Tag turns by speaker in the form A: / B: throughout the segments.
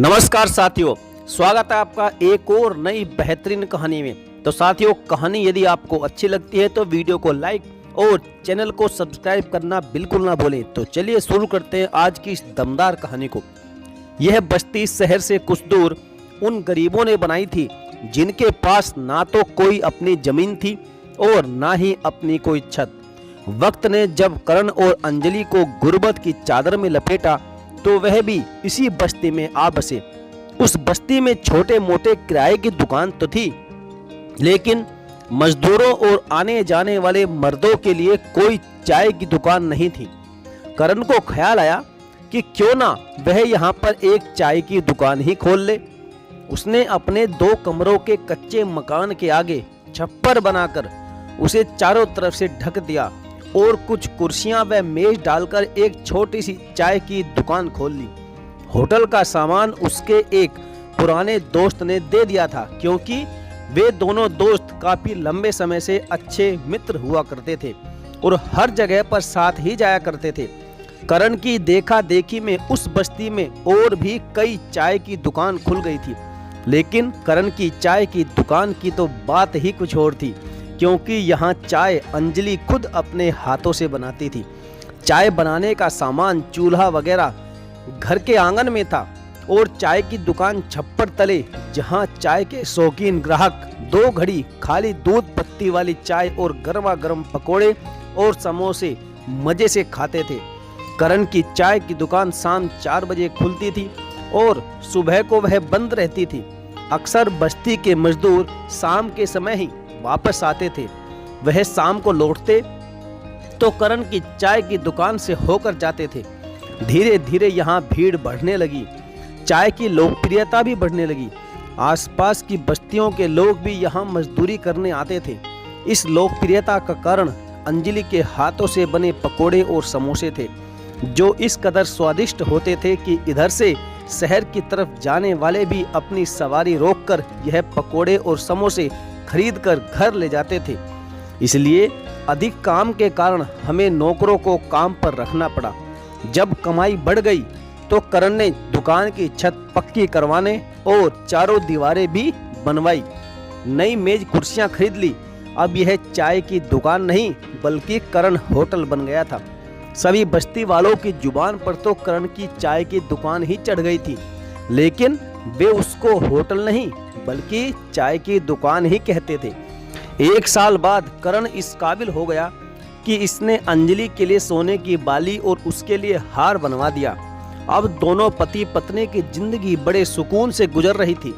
A: नमस्कार साथियों, स्वागत है आपका एक और नई बेहतरीन कहानी में। तो साथियों, कहानी यदि आपको अच्छी लगती है तो वीडियो को लाइक और चैनल को सब्सक्राइब करना बिल्कुल ना भूलें। तो चलिए शुरू करते हैं आज की इस दमदार कहानी को। यह बस्ती शहर से कुछ दूर उन गरीबों ने बनाई थी जिनके पास ना तो कोई अपनी जमीन थी और ना ही अपनी कोई छत। वक्त ने जब करण और अंजलि को गुर्बत की चादर में लपेटा तो वह भी इसी बस्ती में आ बसे। उस बस्ती में छोटे मोटे किराए की दुकान तो थी, लेकिन मजदूरों और आने जाने वाले मर्दों के लिए कोई चाय की दुकान नहीं थी। करण को ख्याल आया कि क्यों ना वह यहाँ पर एक चाय की दुकान ही खोल ले। उसने अपने 2 कमरों के कच्चे मकान के आगे छप्पर बनाकर उसे चारों तरफ से ढक दिया और कुछ कुर्सियां व मेज डालकर एक छोटी सी चाय की दुकान खोल ली। होटल का सामान उसके एक पुराने दोस्त ने दे दिया था, क्योंकि वे दोनों दोस्त काफी लंबे समय से अच्छे मित्र हुआ करते थे और हर जगह पर साथ ही जाया करते थे। करण की देखा देखी में उस बस्ती में और भी कई चाय की दुकान खुल गई थी, लेकिन करण की चाय की दुकान की तो बात ही कुछ और थी, क्योंकि यहाँ चाय अंजलि खुद अपने हाथों से बनाती थी। चाय बनाने का सामान, चूल्हा वगैरह घर के आंगन में था और चाय की दुकान छप्पर तले, जहाँ चाय के शौकीन ग्राहक 2 घड़ी खाली दूध पत्ती वाली चाय और गर्मा गर्म पकोड़े और समोसे मजे से खाते थे। करण की चाय की दुकान शाम 4 बजे खुलती थी और सुबह को वह बंद रहती थी। अक्सर बस्ती के मजदूर शाम के समय ही वापस आते थे। वह शाम को लौटते तो करण की चाय की दुकान से होकर जाते थे। धीरे धीरे यहाँ भीड़ बढ़ने लगी, चाय की लोकप्रियता भी बढ़ने लगी। आसपास की बस्तियों के लोग भी यहाँ मजदूरी करने आते थे। इस लोकप्रियता का कारण अंजलि के हाथों से बने पकोड़े और समोसे थे, जो इस कदर स्वादिष्ट होते थे कि इधर से शहर की तरफ जाने वाले भी अपनी सवारी रोककर यह पकोड़े और समोसे खरीद कर घर ले जाते थे। इसलिए अधिक काम के कारण हमें नौकरों को काम पर रखना पड़ा। जब कमाई बढ़ गई तो करण ने दुकान की छत पक्की करवाने और चारों दीवारें भी बनवाई। नई मेज कुर्सियां खरीद ली। अब यह चाय की दुकान नहीं बल्कि करण होटल बन गया था। सभी बस्ती वालों की जुबान पर तो करण की चाय की दुकान ही चढ़ गई थी, लेकिन वे उसको होटल नहीं बल्कि चाय की दुकान ही कहते थे। 1 साल बाद करण इस काबिल हो गया कि इसने अंजलि के लिए सोने की बाली और उसके लिए हार बनवा दिया। अब दोनों पति पत्नी की जिंदगी बड़े सुकून से गुजर रही थी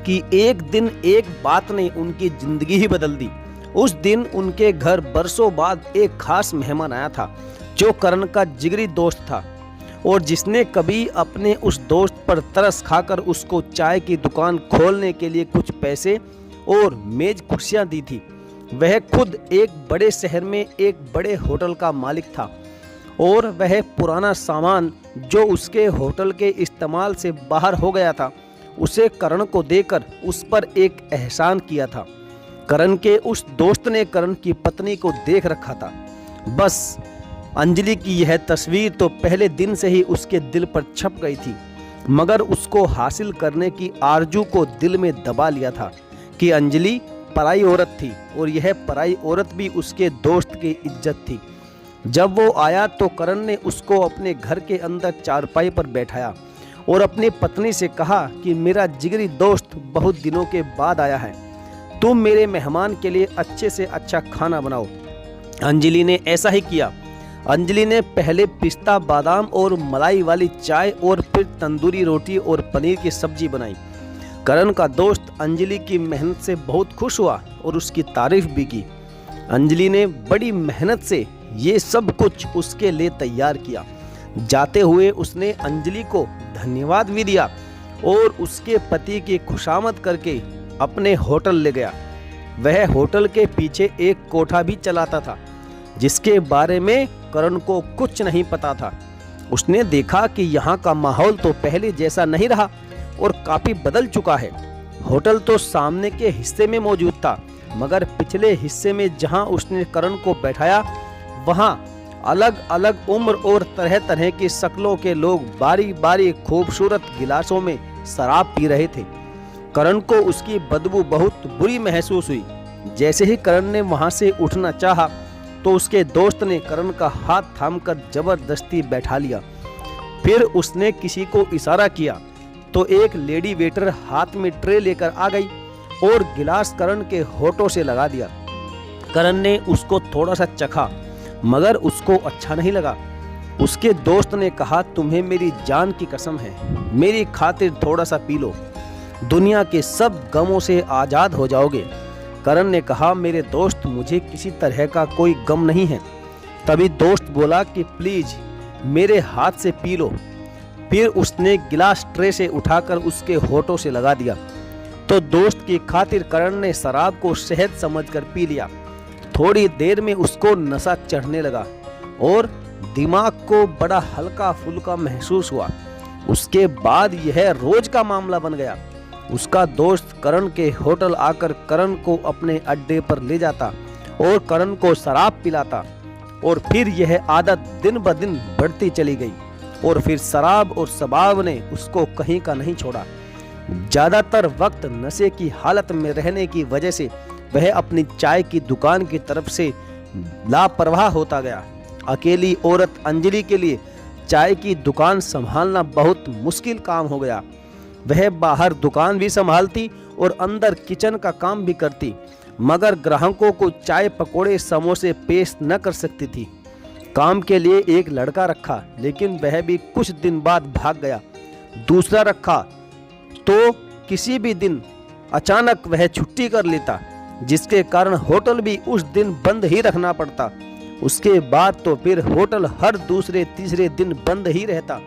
A: कि एक दिन एक बात ने उनकी जिंदगी ही बदल दी। उस दिन उनके घर बरसों बाद एक खास मेहमान आया था, जो करण का जिगरी दोस्त था और जिसने कभी अपने उस दोस्त पर तरस खाकर उसको चाय की दुकान खोलने के लिए कुछ पैसे और मेज कुर्सियां दी थी। वह खुद एक बड़े शहर में एक बड़े होटल का मालिक था और वह पुराना सामान जो उसके होटल के इस्तेमाल से बाहर हो गया था, उसे करण को देकर उस पर एक एहसान किया था। करण के उस दोस्त ने करण की पत्नी को देख रखा था। बस अंजलि की यह तस्वीर तो पहले दिन से ही उसके दिल पर छप गई थी, मगर उसको हासिल करने की आरजू को दिल में दबा लिया था कि अंजलि पराई औरत थी और यह पराई औरत भी उसके दोस्त की इज्जत थी। जब वो आया तो करण ने उसको अपने घर के अंदर चारपाई पर बैठाया और अपनी पत्नी से कहा कि मेरा जिगरी दोस्त बहुत दिनों के बाद आया है, तुम मेरे मेहमान के लिए अच्छे से अच्छा खाना बनाओ। अंजलि ने ऐसा ही किया। अंजलि ने पहले पिस्ता बादाम और मलाई वाली चाय और फिर तंदूरी रोटी और पनीर की सब्जी बनाई। करण का दोस्त अंजलि की मेहनत से बहुत खुश हुआ और उसकी तारीफ भी की। अंजलि ने बड़ी मेहनत से ये सब कुछ उसके लिए तैयार किया। जाते हुए उसने अंजलि को धन्यवाद भी दिया और उसके पति की खुशामद करके अपने होटल ले गया। वह होटल के पीछे एक कोठा भी चलाता था, जिसके बारे में करण को कुछ नहीं पता था। उसने देखा कि यहाँ का माहौल तो पहले जैसा नहीं रहा और काफी बदल चुका है। होटल तो सामने के हिस्से में मौजूद था, मगर पिछले हिस्से में जहाँ उसने करण को बैठाया, वहाँ अलग अलग उम्र और तरह तरह की शक्लों के लोग बारी बारी खूबसूरत गिलासों में शराब पी रहे थे। करण को उसकी बदबू बहुत बुरी महसूस हुई। जैसे ही करण ने वहां से उठना चाहा तो उसके दोस्त ने करण का हाथ थामकर जबरदस्ती बैठा लिया। फिर उसने किसी को इशारा किया तो एक लेडी वेटर हाथ में ट्रे लेकर आ गई और गिलास करण के होठों से लगा दिया। करण ने उसको थोड़ा सा चखा मगर उसको अच्छा नहीं लगा। उसके दोस्त ने कहा, तुम्हें मेरी जान की कसम है, मेरी खातिर थोड़ा सा पी लो, दुनिया के सब गमों से आज़ाद हो जाओगे। करण ने कहा, मेरे दोस्त मुझे किसी तरह का कोई गम नहीं है। तभी दोस्त बोला कि प्लीज मेरे हाथ से पी लो। फिर उसने गिलास ट्रे से उठाकर उसके होठों से लगा दिया तो दोस्त की खातिर करण ने शराब को शहद समझकर पी लिया। थोड़ी देर में उसको नशा चढ़ने लगा और दिमाग को बड़ा हल्का फुल्का महसूस हुआ। उसके बाद यह रोज का मामला बन गया। उसका दोस्त करण के होटल आकर करण को अपने अड्डे पर ले जाता और करण को शराब पिलाता और फिर यह आदत दिन ब दिन बढ़ती चली गई और फिर शराब और शबाब ने उसको कहीं का नहीं छोड़ा। ज़्यादातर वक्त नशे की हालत में रहने की वजह से वह अपनी चाय की दुकान की तरफ से लापरवाह होता गया। अकेली औरत अंजलि के लिए चाय की दुकान संभालना बहुत मुश्किल काम हो गया। वह बाहर दुकान भी संभालती और अंदर किचन का काम भी करती, मगर ग्राहकों को चाय पकोड़े समोसे पेश न कर सकती थी। काम के लिए एक लड़का रखा लेकिन वह भी कुछ दिन बाद भाग गया। दूसरा रखा तो किसी भी दिन अचानक वह छुट्टी कर लेता, जिसके कारण होटल भी उस दिन बंद ही रखना पड़ता। उसके बाद तो फिर होटल हर दूसरे तीसरे दिन बंद ही रहता,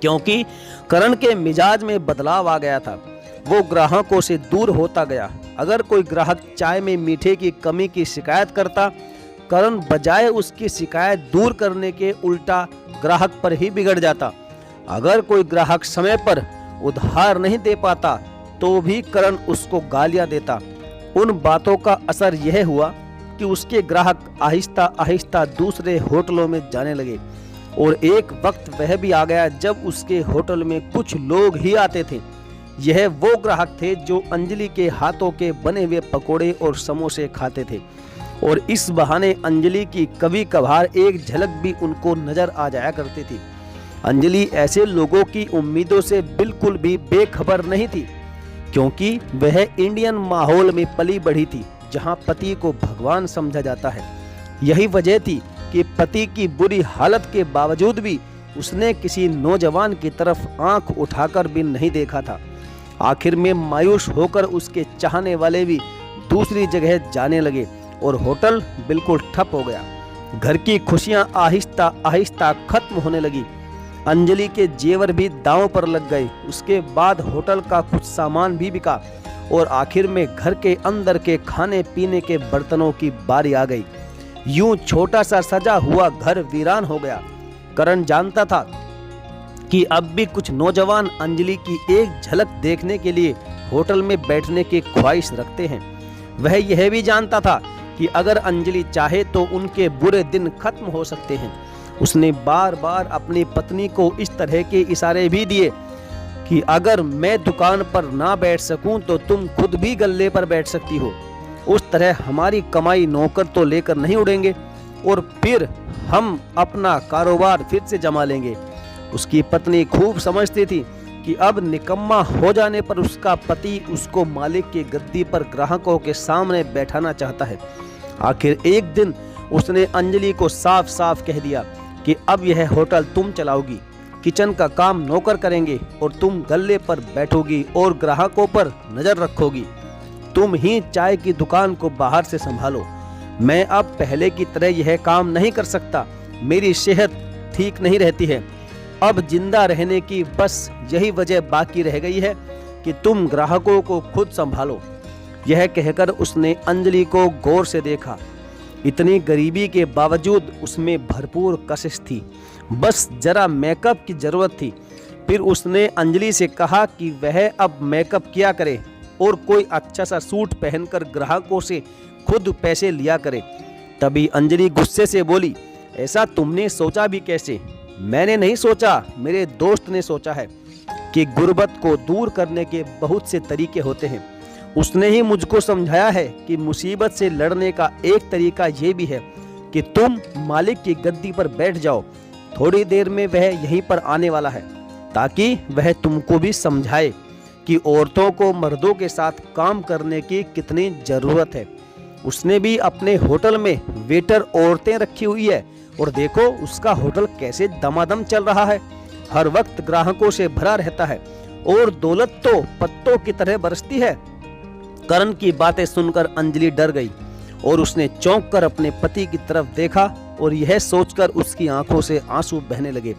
A: क्योंकि करण के मिजाज में बदलाव आ गया था। वो ग्राहकों से दूर होता गया। अगर कोई ग्राहक चाय में मीठे की कमी की शिकायत करता, करण बजाय उसकी शिकायत दूर करने के उल्टा ग्राहक पर ही बिगड़ जाता। अगर कोई ग्राहक समय पर उधार नहीं दे पाता तो भी करण उसको गालियां देता। उन बातों का असर यह हुआ कि उसके ग्राहक आहिस्ता आहिस्ता दूसरे होटलों में जाने लगे और एक वक्त वह भी आ गया जब उसके होटल में कुछ लोग ही आते थे। यह वो ग्राहक थे जो अंजलि के हाथों के बने हुए पकोड़े और समोसे खाते थे और इस बहाने अंजलि की कभी कभार एक झलक भी उनको नजर आ जाया करती थी। अंजलि ऐसे लोगों की उम्मीदों से बिल्कुल भी बेखबर नहीं थी, क्योंकि वह इंडियन माहौल में पली बढ़ी थी जहां पति को भगवान समझा जाता है। यही वजह थी कि पति की बुरी हालत के बावजूद भी उसने किसी नौजवान की तरफ आंख उठाकर भी नहीं देखा था। आखिर में मायूस होकर उसके चाहने वाले भी दूसरी जगह जाने लगे और होटल बिल्कुल ठप हो गया। घर की खुशियां आहिस्ता आहिस्ता खत्म होने लगी। अंजलि के जेवर भी दांव पर लग गए। उसके बाद होटल का कुछ सामान भी बिका और आखिर में घर के अंदर के खाने पीने के बर्तनों की बारी आ गई। यूं छोटा सा सजा हुआ घर वीरान हो गया। करण जानता था कि अब भी कुछ नौजवान अंजलि की एक झलक देखने के लिए होटल में बैठने की ख्वाहिश रखते हैं। वह यह भी जानता था कि अगर अंजलि चाहे तो उनके बुरे दिन खत्म हो सकते हैं। उसने बार बार अपनी पत्नी को इस तरह के इशारे भी दिए कि अगर मैं दुकान पर ना बैठ सकूं तो तुम खुद भी गल्ले पर बैठ सकती हो। उस तरह हमारी कमाई नौकर तो लेकर नहीं उड़ेंगे और फिर हम अपना कारोबार फिर से जमा लेंगे। उसकी पत्नी खूब समझती थी कि अब निकम्मा हो जाने पर उसका पति उसको मालिक की गद्दी पर ग्राहकों के सामने बैठाना चाहता है। आखिर एक दिन उसने अंजलि को साफ साफ कह दिया कि अब यह होटल तुम चलाओगी, किचन का काम नौकर करेंगे और तुम गल्ले पर बैठोगी और ग्राहकों पर नजर रखोगी। तुम ही चाय की दुकान को बाहर से संभालो। मैं अब पहले की तरह यह काम नहीं कर सकता। मेरी सेहत ठीक नहीं रहती है। अब जिंदा रहने की बस यही वजह बाकी रह गई है कि तुम ग्राहकों को खुद संभालो। यह कहकर उसने अंजलि को गौर से देखा। इतनी गरीबी के बावजूद उसमें भरपूर कशिश थी, बस जरा मेकअप की जरूरत थी। फिर उसने अंजलि से कहा कि वह अब मेकअप किया करे और कोई अच्छा सा सूट पहनकर ग्राहकों से खुद पैसे लिया करे। तभी अंजलि गुस्से से बोली, ऐसा तुमने सोचा भी कैसे? मैंने नहीं सोचा, मेरे दोस्त ने सोचा है। कि गुर्बत को दूर करने के बहुत से तरीके होते हैं। उसने ही मुझको समझाया है कि मुसीबत से लड़ने का एक तरीका ये भी है कि तुम मालिक की गद्दी पर बैठ जाओ। थोड़ी देर में वह यहीं पर आने वाला है ताकि वह तुमको भी समझाए कि औरतों को मर्दों के साथ काम करने की कितनी ज़रूरत है। उसने भी अपने होटल में वेटर औरतें रखी हुई है और देखो उसका होटल कैसे दमादम चल रहा है। हर वक्त ग्राहकों से भरा रहता है और दौलत तो पत्तों की तरह बरसती है। करण की बातें सुनकर अंजलि डर गई और उसने चौंक कर अपने पति की तरफ देखा और यह सोचकर उसकी आंखों से आंसू बहने लगे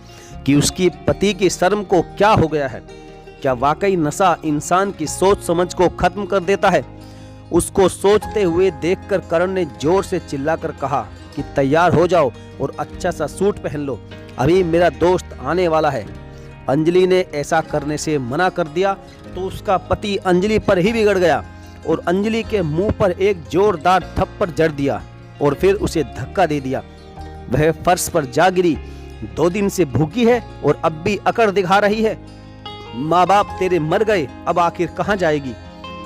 A: कि उसकी पति की शर्म को क्या हो गया है। क्या वाकई नशा इंसान की सोच समझ को खत्म कर देता है? उसको सोचते हुए देखकर करण ने जोर से चिल्लाकर कहा कि तैयार हो जाओ और अच्छा सा सूट पहन लो, अभी मेरा दोस्त आने वाला है। अंजलि ने ऐसा करने से मना कर दिया तो उसका पति अंजलि पर ही बिगड़ गया और अंजलि के मुंह पर एक जोरदार थप्पड़ जड़ दिया और फिर उसे धक्का दे दिया। वह फर्श पर जा गिरी। 2 दिन से भूखी है और अब भी अकड़ दिखा रही है। माँ बाप तेरे मर गए, अब आखिर कहाँ जाएगी?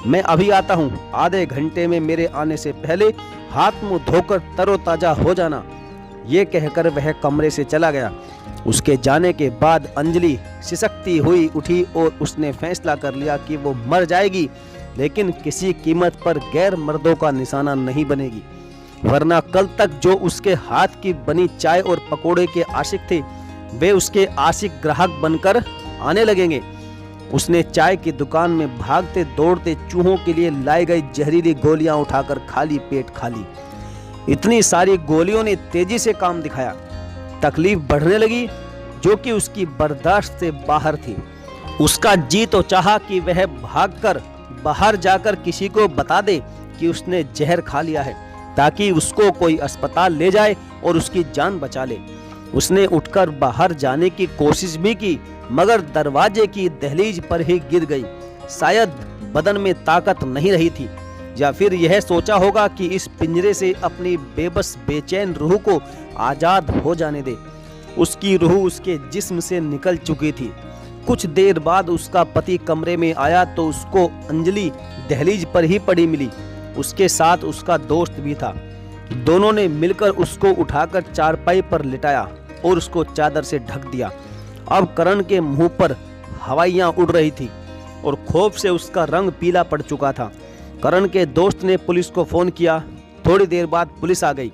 A: मैं अभी आता हूँ, आधे घंटे में मेरे आने से पहले हाथ मुंह धोकर तरोताजा हो जाना। ये कहकर वह कमरे से चला गया। उसके जाने के बाद अंजलि सिसकती हुई उठी और उसने फैसला कर लिया कि वो मर जाएगी लेकिन किसी कीमत पर गैर मर्दों का निशाना नहीं बनेगी, वरना कल तक जो उसके हाथ की बनी चाय और पकोड़े के आशिक थे वे उसके आशिक ग्राहक बनकर आने लगेंगे। उसने चाय की दुकान में भागते दौड़ते चूहों के लिए लाई गई जहरीली गोलियां उठाकर खाली पेट खा ली। इतनी सारी गोलियों ने तेजी से काम दिखाया। तकलीफ बढ़ने लगी जो कि उसकी बर्दाश्त से बाहर थी। उसका जी तो चाहा कि वह भागकर बाहर जाकर किसी को बता दे कि उसने जहर खा लिया है ताकि उसको कोई अस्पताल ले जाए और उसकी जान बचा ले। उसने उठकर बाहर जाने की कोशिश भी की मगर दरवाजे की दहलीज पर ही गिर गई। शायद बदन में ताकत नहीं रही थी या फिर यह सोचा होगा कि इस पिंजरे से अपनी बेबस बेचैन रूह को आजाद हो जाने दे। उसकी रूह उसके जिस्म से निकल चुकी थी। कुछ देर बाद उसका पति कमरे में आया तो उसको अंजलि दहलीज पर ही पड़ी मिली। उसके साथ उसका दोस्त भी था। दोनों ने मिलकर उसको उठाकर चारपाई पर लिटाया और उसको चादर से ढक दिया। अब करण के मुंह पर हवाइयां उड़ रही थी और खौफ से उसका रंग पीला पड़ चुका था। करण के दोस्त ने पुलिस को फोन किया। थोड़ी देर बाद पुलिस आ गई।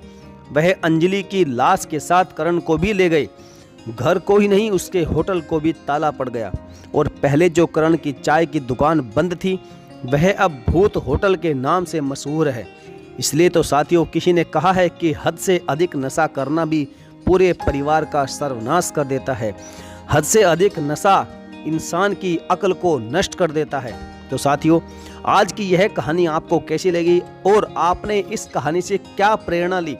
A: वह अंजलि की लाश के साथ करण को भी ले गए। घर को ही नहीं उसके होटल को भी ताला पड़ गया और पहले जो करण की चाय की दुकान बंद थी वह अब भूत होटल के नाम से मशहूर है। इसलिए तो साथियों किसी ने कहा है कि हद से अधिक नशा करना भी पूरे परिवार का सर्वनाश कर देता है। हद से अधिक नशा इंसान की अक्ल को नष्ट कर देता है। तो साथियों आज की यह कहानी आपको कैसी लगी और आपने इस कहानी से क्या प्रेरणा ली?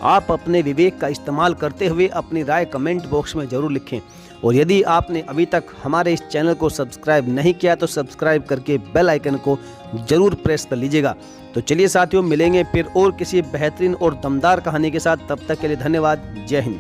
A: आप अपने विवेक का इस्तेमाल करते हुए अपनी राय कमेंट बॉक्स में ज़रूर लिखें। और यदि आपने अभी तक हमारे इस चैनल को सब्सक्राइब नहीं किया तो सब्सक्राइब करके बेल आइकन को ज़रूर प्रेस कर लीजिएगा। तो चलिए साथियों मिलेंगे फिर और किसी बेहतरीन और दमदार कहानी के साथ। तब तक के लिए धन्यवाद। जय हिंद।